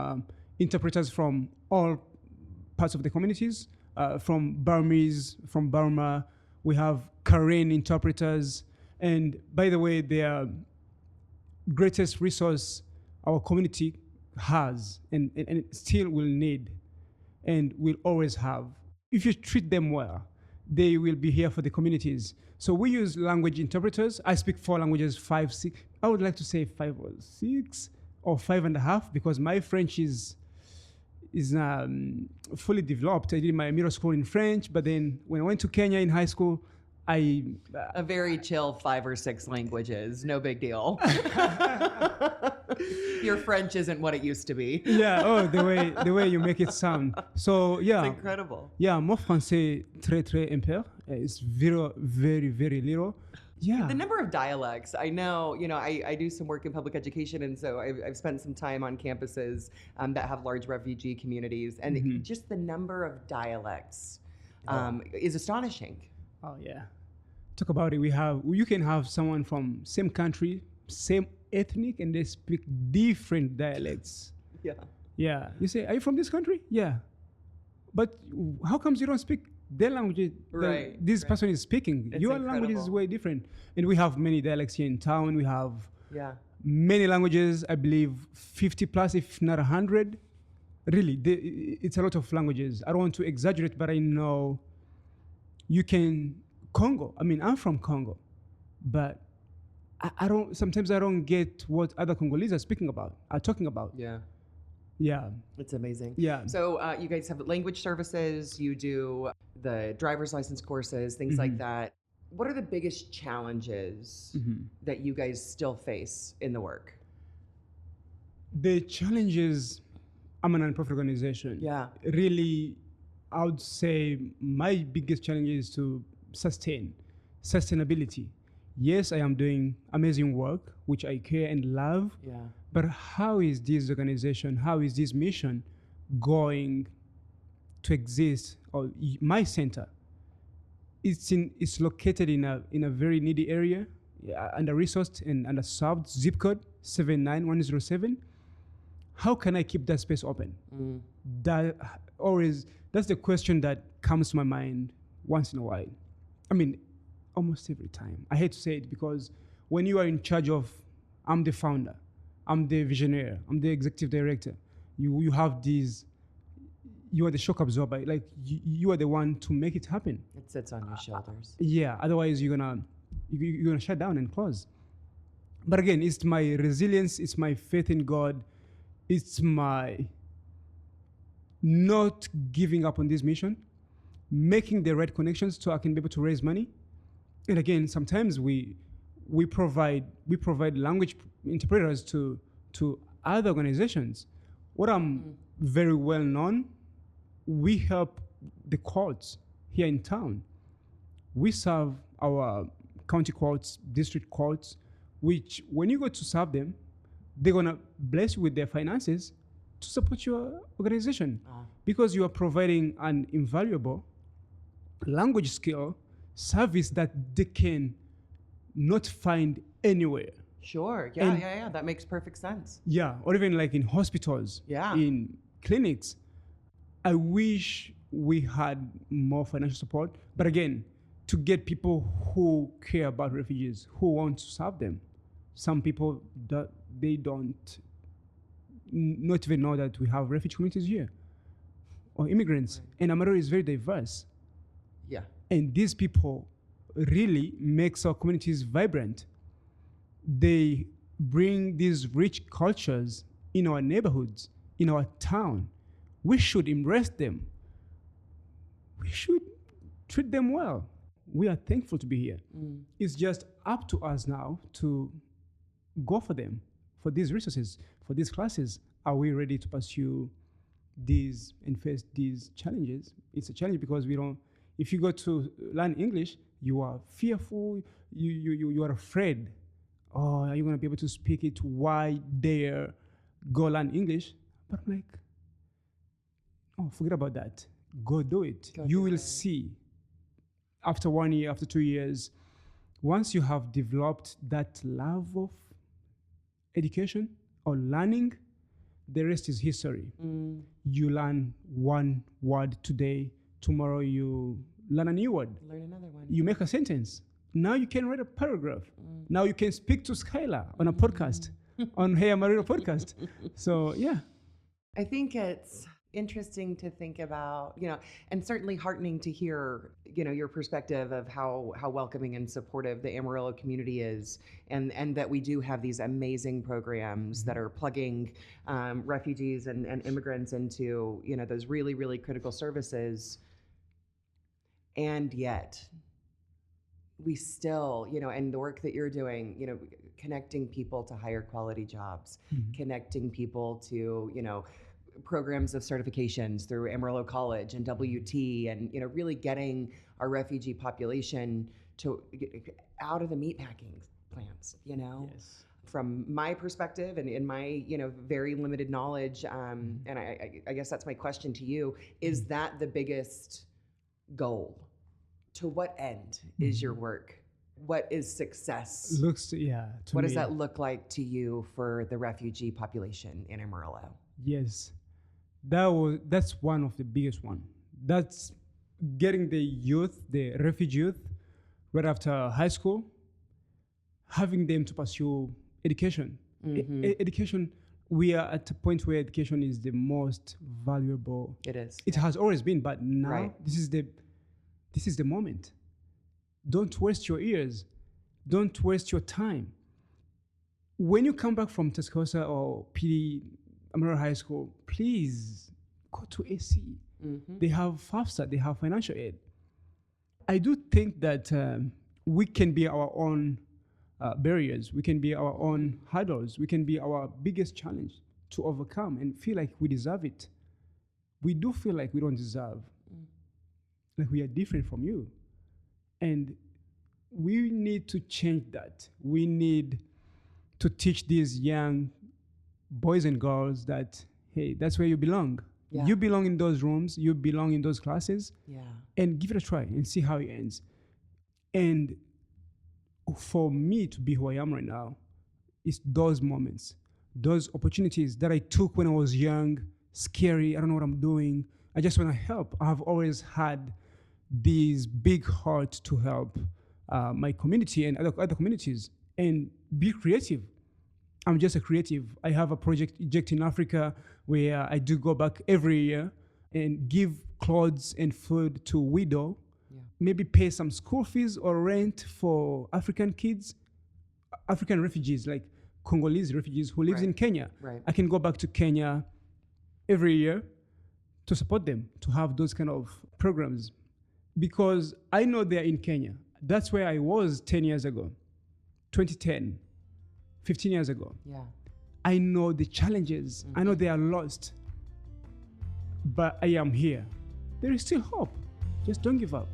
Speaker 2: interpreters from all parts of the communities, from Burmese, from Burma. We have Karen interpreters. And by the way, the greatest resource our community has and still will need and will always have. If you treat them well, they will be here for the communities. So we use language interpreters. I speak 4 languages, 5, 6. I would like to say 5 or 6 or 5.5 because my French is fully developed. I did my middle school in French, but then when I went to Kenya in high school,
Speaker 1: a very chill 5 or 6 languages, no big deal. Your French isn't what it used to be.
Speaker 2: The way you make it sound. So yeah,
Speaker 1: it's incredible.
Speaker 2: Yeah, mon français très impair. It's very, very, very little. Yeah.
Speaker 1: The number of dialects, I know, I do some work in public education, and so I've spent some time on campuses that have large refugee communities, and just the number of dialects is astonishing.
Speaker 2: Oh yeah. Talk about it. You can have someone from same country, same ethnic, and they speak different dialects. Yeah. You say, are you from this country? Yeah. But how comes you don't speak their language this person is speaking? Your language is way different. And we have many dialects here in town. We have many languages, I believe 50 plus, if not 100. Really, it's a lot of languages. I don't want to exaggerate, but I know you can Congo. I mean, I'm from Congo, but sometimes I don't get what other Congolese are talking about. Yeah.
Speaker 1: It's amazing.
Speaker 2: Yeah.
Speaker 1: So you guys have language services, you do the driver's license courses, things like that. What are the biggest challenges that you guys still face in the work?
Speaker 2: The challenges I'm a nonprofit organization.
Speaker 1: Yeah.
Speaker 2: Really, I would say my biggest challenge is to sustainability. Yes, I am doing amazing work, which I care and love.
Speaker 1: Yeah.
Speaker 2: But how is this organization, how is this mission going to exist? Or my center, it's located in a very needy area, under-resourced and under-served, zip code 79107. How can I keep that space open? That's the question that comes to my mind once in a while. I mean, almost every time. I hate to say it because when you are in charge of, I'm the founder, I'm the visionary, I'm the executive director, you have these, you are the shock absorber, like you are the one to make it happen.
Speaker 1: It sits on your shoulders.
Speaker 2: Yeah, otherwise you're gonna shut down and close. But again, it's my resilience, it's my faith in God, it's my not giving up on this mission, making the right connections so I can be able to raise money. And again, sometimes we provide language interpreters to other organizations. What I'm very well known, we help the courts here in town. We serve our county courts, district courts, which when you go to serve them, they're gonna bless you with their finances to support your organization because you are providing an invaluable language skill service that they can not find anywhere.
Speaker 1: Sure. Yeah. That makes perfect sense.
Speaker 2: Yeah, or even like in hospitals, in clinics. I wish we had more financial support, but again, to get people who care about refugees, who want to serve them. Some people that they don't not even know that we have refugee communities here or immigrants. Right. And Amarillo is very diverse.
Speaker 1: Yeah.
Speaker 2: And these people really makes our communities vibrant. They bring these rich cultures in our neighborhoods, in our town. We should embrace them. We should treat them well. We are thankful to be here. It's just up to us now to go for them, for these resources, for these classes. Are we ready to pursue these and face these challenges? It's a challenge because if you go to learn English, you are fearful, you are afraid. Oh, are you going to be able to speak it? Why dare go learn English? But I'm like, oh, forget about that. Go do it. You will see after 1 year, after 2 years, once you have developed that love of education or learning, the rest is history. You learn one word today, tomorrow you learn a new word.
Speaker 1: Learn another one.
Speaker 2: You make a sentence. Now you can write a paragraph. Now you can speak to Skylar on a podcast, on Hey Amarillo podcast. So yeah.
Speaker 1: I think it's interesting to think about, and certainly heartening to hear, your perspective of how welcoming and supportive the Amarillo community is, and that we do have these amazing programs that are plugging refugees and immigrants into, those really, really critical services. And yet, we still, and the work that you're doing, connecting people to higher quality jobs, connecting people to, programs of certifications through Amarillo College and WT, and really getting our refugee population to out of the meatpacking plants.
Speaker 2: Yes.
Speaker 1: From my perspective and in my very limited knowledge, and I guess that's my question to you: is that the biggest goal? To what end is your work? What is success?
Speaker 2: What
Speaker 1: does that look like to you for the refugee population in Amarillo?
Speaker 2: Yes. That's one of the biggest one. That's getting the youth, the refugee youth, right after high school, having them to pursue education. Education, we are at a point where education is the most valuable.
Speaker 1: It is.
Speaker 2: It has always been, but now this is the moment. Don't waste your years. Don't waste your time. When you come back from Tascosa or PD Amarillo High School, please go to AC. They have FAFSA, they have financial aid. I do think that we can be our own barriers. We can be our own hurdles. We can be our biggest challenge to overcome and feel like we deserve it. We do feel like we don't deserve, like we are different from you. And we need to change that. We need to teach these young boys and girls that, hey, that's where you belong.
Speaker 1: Yeah.
Speaker 2: You belong in those rooms, you belong in those classes, and give it a try and see how it ends. And for me to be who I am right now, it's those moments, those opportunities that I took when I was young, scary, I don't know what I'm doing, I just want to help. I've always had this big heart to help my community and other communities and be creative. I'm just a creative. I have a project in Africa where I do go back every year and give clothes and food to widow, maybe pay some school fees or rent for African kids, African refugees, like Congolese refugees who lives in Kenya. I can go back to Kenya every year to support them, to have those kind of programs, because I know they're in Kenya. That's where I was 10 years ago, 2010, 15 years ago. I know the challenges. I know they are lost, but I am here. There is still hope. Just don't give up.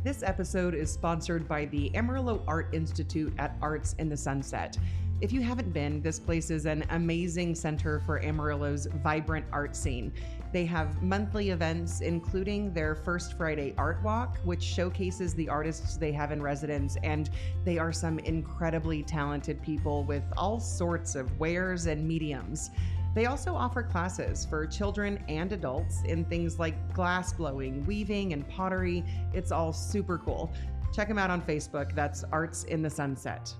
Speaker 1: This episode is sponsored by the Amarillo Art Institute at Arts in the Sunset. If you haven't been, this place is an amazing center for Amarillo's vibrant art scene. They have monthly events, including their First Friday Art Walk, which showcases the artists they have in residence, and they are some incredibly talented people with all sorts of wares and mediums. They also offer classes for children and adults in things like glass blowing, weaving, and pottery. It's all super cool. Check them out on Facebook. That's Arts in the Sunset.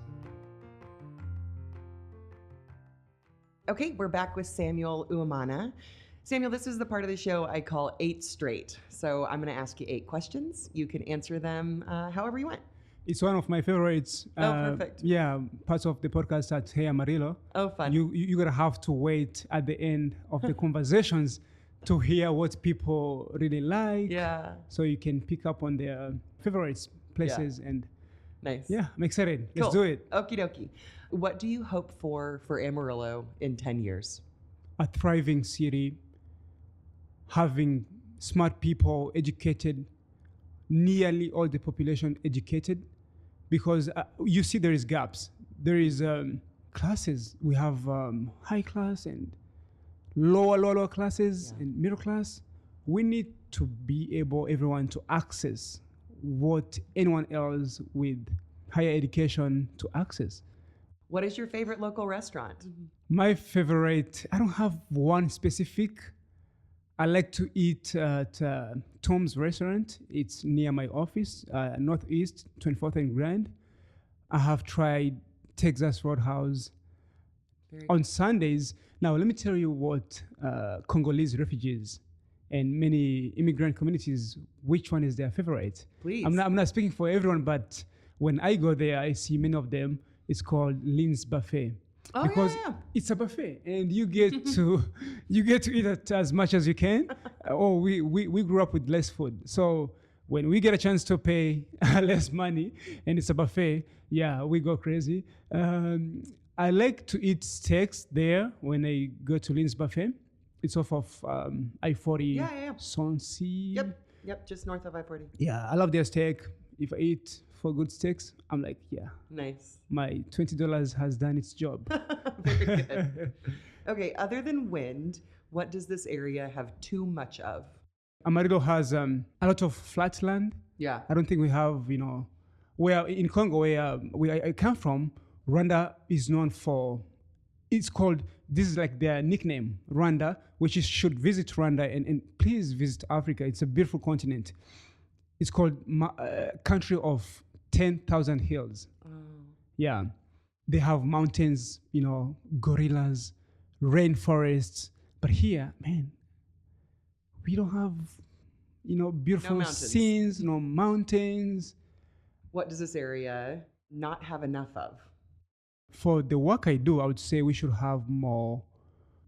Speaker 1: Okay, we're back with Samuel Uwimana. Samuel, this is the part of the show I call 8 Straight. So I'm going to ask you 8 questions. You can answer them however you want.
Speaker 2: It's one of my favorites.
Speaker 1: Perfect.
Speaker 2: Yeah, parts of the podcast at Hey Amarillo.
Speaker 1: Oh, fun.
Speaker 2: You're going to have to wait at the end of the conversations to hear what people really like. So you can pick up on their favorites, places, and
Speaker 1: nice.
Speaker 2: Yeah, I'm excited.
Speaker 1: Cool.
Speaker 2: Let's do it.
Speaker 1: Okie dokie. What do you hope for Amarillo in 10 years?
Speaker 2: A thriving city, having smart people educated, nearly all the population educated, because you see there is gaps. There is classes. We have high class and lower classes and middle class. We need to be able, everyone, to access what anyone else with higher education to access.
Speaker 1: What is your favorite local restaurant?
Speaker 2: My favorite, I don't have one specific. I like to eat at Tom's restaurant. It's near my office, Northeast, 24th and Grand. I have tried Texas Roadhouse on Sundays. Now, let me tell you what Congolese refugees and many immigrant communities, which one is their favorite?
Speaker 1: Please.
Speaker 2: I'm not speaking for everyone, but when I go there, I see many of them. It's called Lynn's Buffet.
Speaker 1: Oh,
Speaker 2: because it's a buffet and you get to eat it as much as you can. We grew up with less food, so when we get a chance to pay less money and it's a buffet, we go crazy. I like to eat steaks there when I go to Lynn's Buffet. It's off of I-40 Sonsi.
Speaker 1: Yep, just north of I-40.
Speaker 2: Yeah, I love their steak. If I eat for good steaks, I'm like,
Speaker 1: nice.
Speaker 2: My $20 has done its job.
Speaker 1: Very good. Okay, other than wind, what does this area have too much of?
Speaker 2: Amarillo has a lot of flat land. I don't think we have, where in Congo, where I come from, Rwanda is known for, it's called, this is like their nickname, Rwanda, which is should visit Rwanda and please visit Africa. It's a beautiful continent. It's called country of 10,000 hills. They have mountains, gorillas, rainforests. But here, man, we don't have, beautiful scenes, no mountains.
Speaker 1: What does this area not have enough of?
Speaker 2: For the work I do, I would say we should have more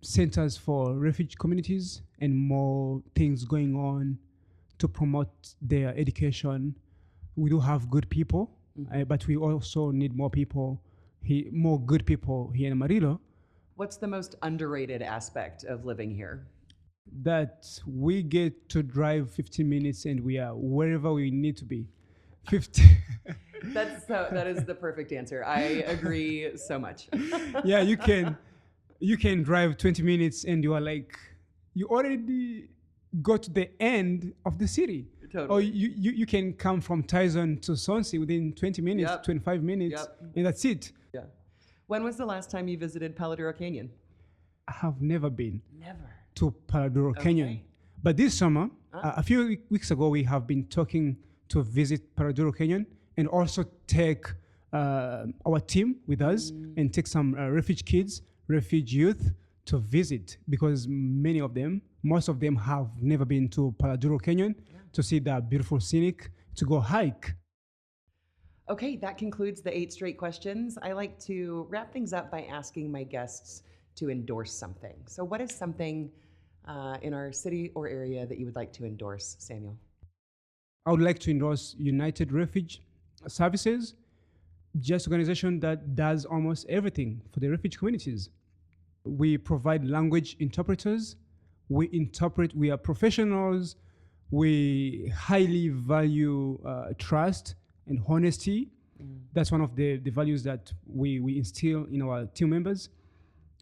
Speaker 2: centers for refugee communities and more things going on to promote their education. We do have good people, but we also need more people more good people here in Amarillo,
Speaker 1: What's the most underrated aspect of living here?
Speaker 2: that we get to drive 15 minutes and we are wherever we need to be. 50.
Speaker 1: That is the perfect answer. I agree so much.
Speaker 2: Yeah, you can drive 20 minutes and you are like, you already go to the end of the city.
Speaker 1: Totally.
Speaker 2: Or you can come from Tyson to Swansea within 20 minutes,
Speaker 1: Yep.
Speaker 2: 25 minutes,
Speaker 1: Yep.
Speaker 2: and that's it.
Speaker 1: Yeah. When was the last time you visited Paladuro Canyon?
Speaker 2: I have never been
Speaker 1: Never.
Speaker 2: to Paladuro Canyon. But this summer, a few weeks ago, we have been talking to visit Paladuro Canyon and also take our team with us and take some refugee youth to visit, because most of them have never been to Paladuro Canyon to see that beautiful scenic, to go hike.
Speaker 1: Okay, that concludes the 8 straight questions. I like to wrap things up by asking my guests to endorse something. So what is something in our city or area that you would like to endorse, Samuel?
Speaker 2: I would like to endorse United Refugee Services, just organization that does almost everything for the refugee communities. We provide language interpreters. We are professionals. We highly value trust and honesty. That's one of the values that we instill in our team members.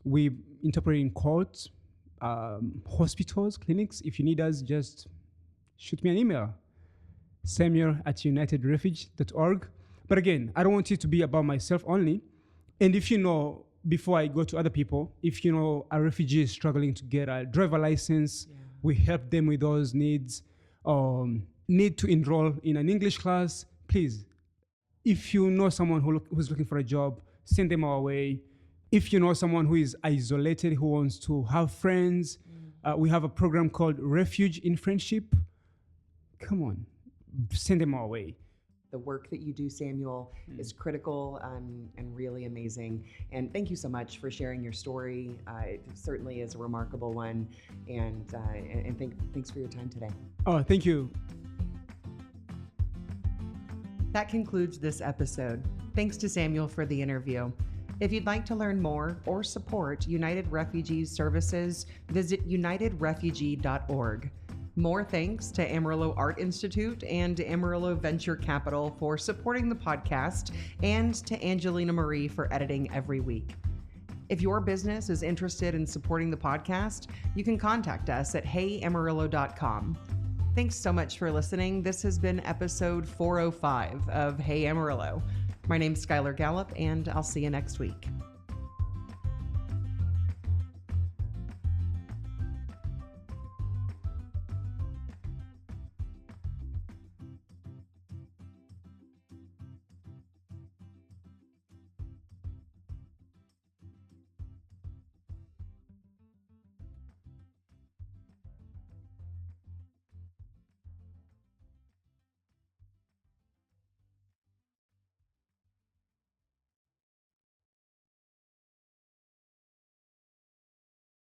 Speaker 2: We interpret in courts, hospitals, clinics. If you need us, just shoot me an email, samuel@unitedrefuge.org. But again, I don't want it to be about myself only. And if you know, before I go to other people, if you know a refugee is struggling to get a driver license, we help them with those needs. Need to enroll in an English class, please. If you know someone who's looking for a job, send them our way. If you know someone who is isolated, who wants to have friends, we have a program called Refuge in Friendship. Come on, send them our way.
Speaker 1: The work that you do, Samuel, is critical and really amazing. And thank you so much for sharing your story. It certainly is a remarkable one. And thanks for your time today.
Speaker 2: Oh, thank you.
Speaker 1: That concludes this episode. Thanks to Samuel for the interview. If you'd like to learn more or support United Refugee Services, visit unitedrefugee.org. More thanks to Amarillo Art Institute and Amarillo Venture Capital for supporting the podcast, and to Angelina Marie for editing every week. If your business is interested in supporting the podcast, you can contact us at heyamarillo.com. Thanks so much for listening. This has been episode 405 of Hey Amarillo. My name's Skylar Gallup, and I'll see you next week.